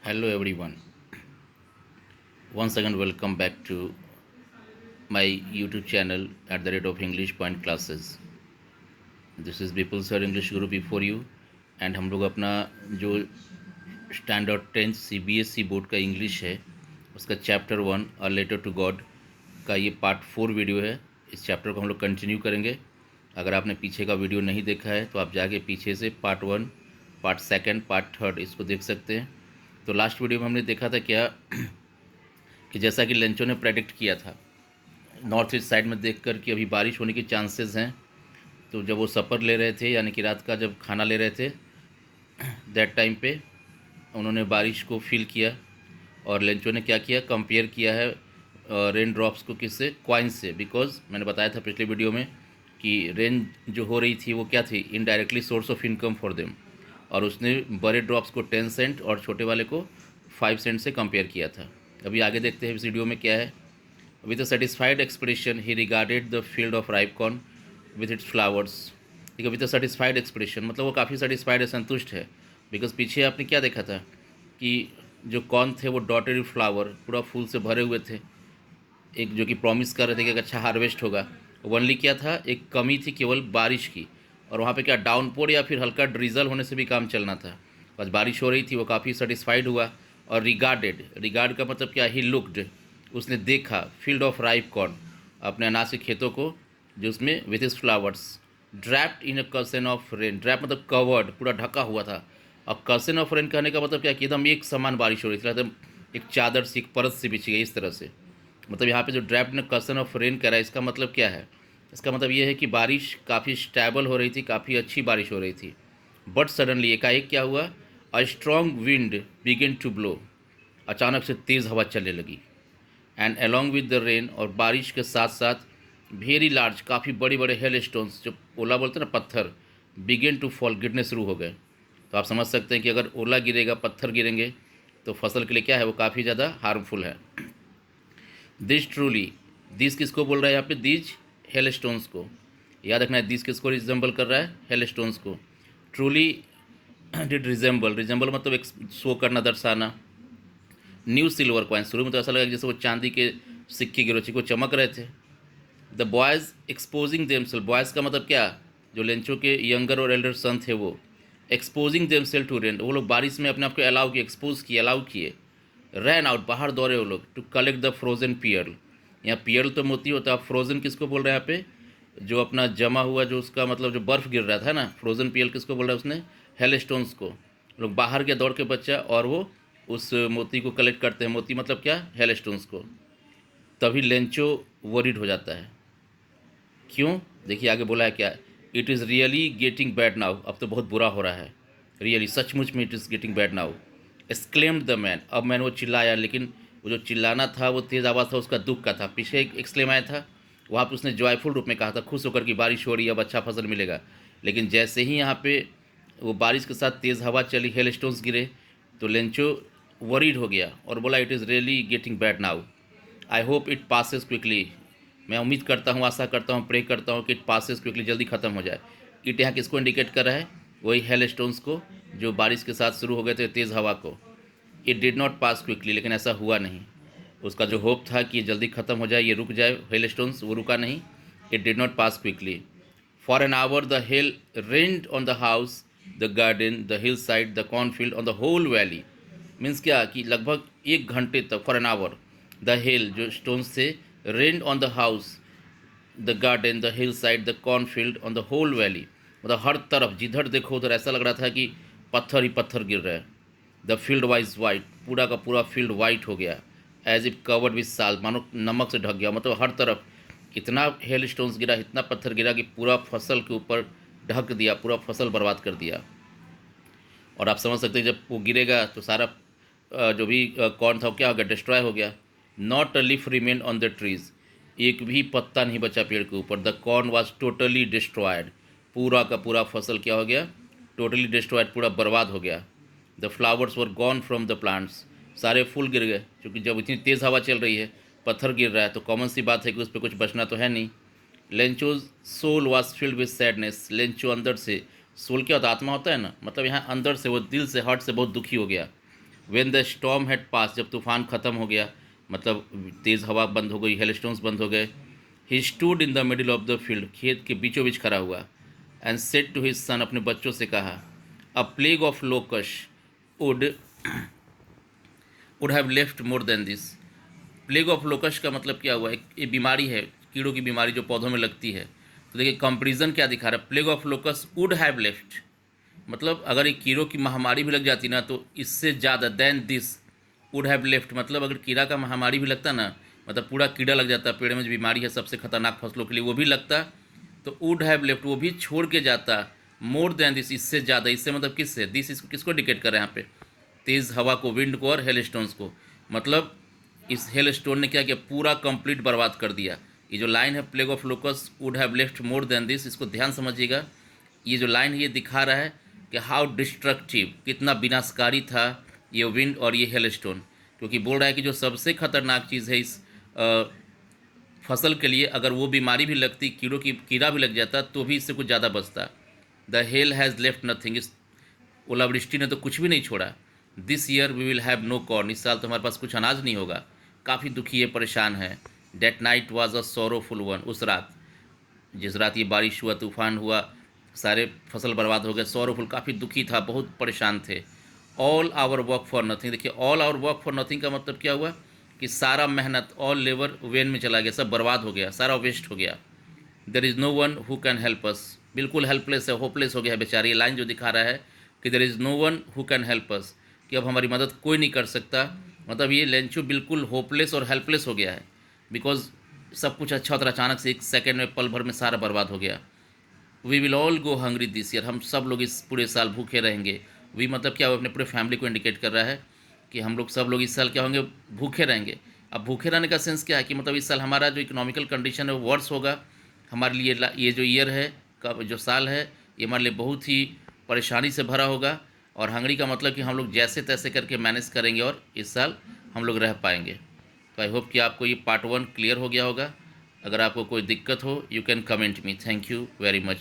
Hello everyone. Once again welcome back to my YouTube channel at the rate of English Point Classes. This is Bipul Sir English Guru before you and हम लोग अपना जो standard 10th CBSE board का English है उसका chapter 1 a letter to God का ये part 4 video है। इस चैप्टर को हम लोग कंटिन्यू करेंगे। अगर आपने पीछे का वीडियो नहीं देखा है तो आप जाके पीछे से पार्ट 1, पार्ट 2, पार्ट 3 इसको देख सकते हैं। तो लास्ट वीडियो में हमने देखा था क्या कि जैसा कि लेंचो ने प्रेडिक्ट किया था नॉर्थ ईस्ट साइड में देखकर कि अभी बारिश होने के चांसेस हैं। तो जब वो सफ़र ले रहे थे यानी कि रात का जब खाना ले रहे थे दैट टाइम पे उन्होंने बारिश को फील किया और लेंचो ने क्या किया, कंपेयर किया है रेन ड्रॉप्स को किससे, क्वाइन से। बिकॉज मैंने बताया था पिछले वीडियो में कि रेन जो हो रही थी वो क्या थी, indirectly source of income for them. और उसने बड़े ड्रॉप्स को 10 सेंट और छोटे वाले को 5 सेंट से कंपेयर किया था। अभी आगे देखते हैं इस वीडियो में क्या है। With a satisfied expression he regarded the field of ripe corn with its flowers. ठीक है, विद अ सेटिस्फाइड एक्सप्रेशन मतलब वो काफ़ी सेटिस्फाइड है, संतुष्ट है। बिकॉज पीछे आपने क्या देखा था कि जो कॉर्न थे वो डॉटेड फ्लावर पूरा फूल से भरे हुए थे, एक जो कि प्रॉमिस कर रहे थे कि एक अच्छा हार्वेस्ट होगा। ओनली क्या था, एक कमी थी केवल बारिश की, और वहाँ पे क्या डाउनपोर या फिर हल्का ड्रिजल होने से भी काम चलना था। बस बारिश हो रही थी, वो काफ़ी सेटिस्फाइड हुआ। और रिगार्ड का मतलब क्या, ही लुक्ड, उसने देखा फील्ड ऑफ राइप कॉर्न, अपने अनाज के खेतों को जो उसमें with its flowers draped in a curtain of rain. Drape मतलब कवर्ड, पूरा ढका हुआ था। और कर्सन ऑफ रेन कहने का मतलब क्या कि एकदम एक समान बारिश हो रही थी, एकदम एक चादर सी, एक परत सी बिछी गई इस तरह से। मतलब यहाँ पे जो ड्रैप्ड ने कर्सन ऑफ रेन कह रहा है, इसका मतलब क्या है, इसका मतलब ये है कि बारिश काफ़ी स्टेबल हो रही थी, काफ़ी अच्छी बारिश हो रही थी। बट सडनली एकाएक क्या हुआ, a strong wind begin to blow, अचानक से तेज़ हवा चलने लगी। And along with the rain, और बारिश के साथ साथ वेरी लार्ज, काफ़ी बड़े बड़े हेल स्टोन्स, जो ओला बोलते हैं ना, पत्थर, बिगिन टू फॉल, गिरने शुरू हो गए। तो आप समझ सकते हैं कि अगर ओला गिरेगा, पत्थर गिरेंगे तो फसल के लिए क्या है, वो काफ़ी ज़्यादा हार्मफुल है। दिस ट्रूली, दिस किसको बोल रहा है यहाँ पे, दिज हेल स्टोन्स को। याद रखना है दिस किसको रिजेंबल कर रहा है, हेल स्टोन्स को। ट्रूली डिड रिजेंबल, रिजेंबल मतलब एक शो करना, दर्शाना। न्यू सिल्वर कॉइन, शुरू में तो ऐसा लगा जैसे वो चांदी के सिक्के गिरोची को चमक रहे थे। The boys exposing themselves, boys का मतलब क्या, जो लेंचो के यंगर और एल्डर सन थे वो एक्सपोजिंग देमसेल टू रेन, वो लोग बारिश में अपने आप को अलाउ किए, एक्सपोज किए, अलाउ किए। रैन आउट, बाहर दौड़े वो लोग, टू कलेक्ट द फ्रोजन पियल। यहाँ पियल तो मोती होता है, आप फ्रोजन किसको बोल रहे हैं यहाँ पे, जो अपना जमा हुआ, जो उसका मतलब जो बर्फ़ गिर रहा था ना, फ्रोजन पियल किसको बोल रहा है उसने, हेल स्टोन्स को। लोग बाहर गया दौड़ के बच्चा, और वो उस मोती को कलेक्ट करते हैं। मोती मतलब क्या, हेल स्टोन्स को। तभी लेंचो वरीड हो जाता है। क्यों, देखिए आगे बोला है क्या, it is really getting bad now, अब तो बहुत बुरा हो रहा है। रियली, सचमुच में, it is getting bad now. Exclaimed the man, अब मैंने वो चिल्लाया, लेकिन वो जो चिल्लाना था वो तेज़ आवाज़ था, उसका दुख का था। पीछे एक एक्सक्लेम आया था, वहाँ पे उसने जॉयफुल रूप में कहा था, खुश होकर कि बारिश हो रही है, अब अच्छा फसल मिलेगा। लेकिन जैसे ही यहाँ पे वो बारिश के साथ तेज़ हवा चली, हेल स्टोन्स गिरे, तो लेंचो वरीड हो गया और बोला, it is really getting bad now, I hope it passes quickly. मैं उम्मीद करता हूँ, आशा करता हूँ, प्रे करता हूँ कि इट पासेस क्विकली, जल्दी ख़त्म हो जाए। इट यहाँ किसको इंडिकेट कर रहा है, वही हेल स्टोन्स को, जो बारिश के साथ शुरू हो गए थे, तेज़ हवा को। It did not pass quickly, लेकिन ऐसा हुआ नहीं। उसका जो होप था कि ये जल्दी ख़त्म हो जाए, ये रुक जाए हेल स्टोन्स, वो रुका नहीं। It did not pass quickly. For an hour the hail rained on the house, the garden, the hill side, the cornfield, on the whole valley. Means क्या कि लगभग 1 घंटे तक, for an hour, the hail जो stones थे, rained on the house, the garden, the hill side, the cornfield, on the whole valley. मतलब हर तरफ जिधर देखो उधर ऐसा लग रहा था कि पत्थर ही पत्थर गिर रहे हैं। द फील्ड वाइज वाइट, पूरा का पूरा फील्ड वाइट हो गया। As if covered with salt, मानो नमक से ढक गया। मतलब हर तरफ इतना हेल स्टोन्स गिरा, इतना पत्थर गिरा कि पूरा फसल के ऊपर ढक दिया, पूरा फसल बर्बाद कर दिया। और आप समझ सकते हैं जब वो गिरेगा तो सारा जो भी कॉर्न था वो क्या हो गया, डिस्ट्रॉय हो गया। Not a leaf remain on the trees, एक भी पत्ता नहीं बचा पेड़ के ऊपर। The corn was totally destroyed, पूरा का पूरा फसल क्या हो गया, टोटली डिस्ट्रॉयड, पूरा बर्बाद हो गया। The flowers were gone from the plants, सारे फूल गिर गए, क्योंकि जब इतनी तेज़ हवा चल रही है, पत्थर गिर रहा है, तो कॉमन सी बात है कि उस पर कुछ बचना तो है नहीं। Lencho's soul was filled with sadness, Lencho अंदर से, सोल क्या होता है, आत्मा होता है ना, मतलब यहाँ अंदर से, वो दिल से, हार्ट से बहुत दुखी हो गया। व्हेन द स्टॉर्म हैड पास, जब तूफान ख़त्म हो गया, मतलब तेज़ हवा बंद हो गई, हेलस्टोन्स बंद हो गए, he stood in the middle of the field, खेत के बीचों बीच खड़ा हुआ, and said to his son, अपने बच्चों से कहा, a plague of locusts would have left more than this. Plague of locusts का मतलब क्या हुआ? एक ये बीमारी है, कीड़ों की बीमारी जो पौधों में लगती है। तो देखिए कंपेरिजन क्या दिखा रहा है, plague of locus would have left, मतलब अगर एक कीड़ों की महामारी भी लग जाती ना तो इससे ज़्यादा, then this would have left, मतलब अगर कीड़ा का महामारी भी लगता ना, मतलब पूरा कीड़ा लग जाता, पेड़ में जो बीमारी है सबसे खतरनाक फसलों के लिए, वो भी लगता, तो वुड हैव लेफ्ट, वो भी छोड़ के जाता, मोर देन दिस, इससे ज़्यादा, इससे मतलब किससे, दिस इसको किसको इंडिकेट कर रहे हैं यहाँ पे, तेज़ हवा को, विंड को और हेल स्टोन्स को। मतलब इस हेल स्टोन ने क्या किया, पूरा कंप्लीट बर्बाद कर दिया। ये जो लाइन है, plague of locus would have left more than this, इसको ध्यान समझिएगा। ये जो लाइन है ये दिखा रहा है कि हाउ डिस्ट्रक्टिव, कितना विनाशकारी था ये विंड और ये हेल स्टोन, क्योंकि बोल रहा है कि जो सबसे खतरनाक चीज़ है इस फसल के लिए, अगर वो बीमारी भी लगती, कीड़ा भी लग जाता, तो भी इससे कुछ ज़्यादा बचता। The hail has left nothing, इस ओलावृष्टि ने तो कुछ भी नहीं छोड़ा। This year we will have no corn, इस साल तो हमारे पास कुछ अनाज नहीं होगा। काफ़ी दुखी है, परेशान है। That night was a sorrowful one, उस रात, जिस रात ये बारिश हुआ, तूफान हुआ, सारे फसल बर्बाद हो गए, सोरोफुल, काफ़ी दुखी था, बहुत परेशान थे। All our work for nothing, देखिए all our work for nothing का मतलब क्या हुआ कि सारा मेहनत, ऑल लेबर वेन में चला गया, सब बर्बाद हो गया, सारा वेस्ट हो गया। There is no one who can help us, बिल्कुल हेल्पलेस है, होपलेस हो गया है बेचारी। ये लाइन जो दिखा रहा है कि there is no one who can help us, कि अब हमारी मदद कोई नहीं कर सकता, मतलब ये लेंचू बिल्कुल होपलेस और हेल्पलेस हो गया है, बिकॉज सब कुछ अच्छा होता, अचानक से एक सेकेंड में, पल भर में सारा बर्बाद हो गया। We will all go hungry this year, हम सब लोग इस पूरे साल भूखे रहेंगे। वी मतलब क्या, वो अपने पूरे फैमिली को इंडिकेट कर रहा है कि हम लोग सब लोग इस साल क्या होंगे, भूखे रहेंगे। अब भूखे रहने का सेंस क्या है कि मतलब इस साल हमारा जो इकोनॉमिकल कंडीशन है वो वर्स होगा, हमारे लिए ये जो ईयर है का जो साल है, ये हमारे लिए बहुत ही परेशानी से भरा होगा। और हंगरी का मतलब कि हम लोग जैसे तैसे करके मैनेज करेंगे और इस साल हम लोग रह पाएंगे। तो आई होप कि आपको ये पार्ट 1 क्लियर हो गया होगा। अगर आपको कोई दिक्कत हो, you can comment me. Thank you very much.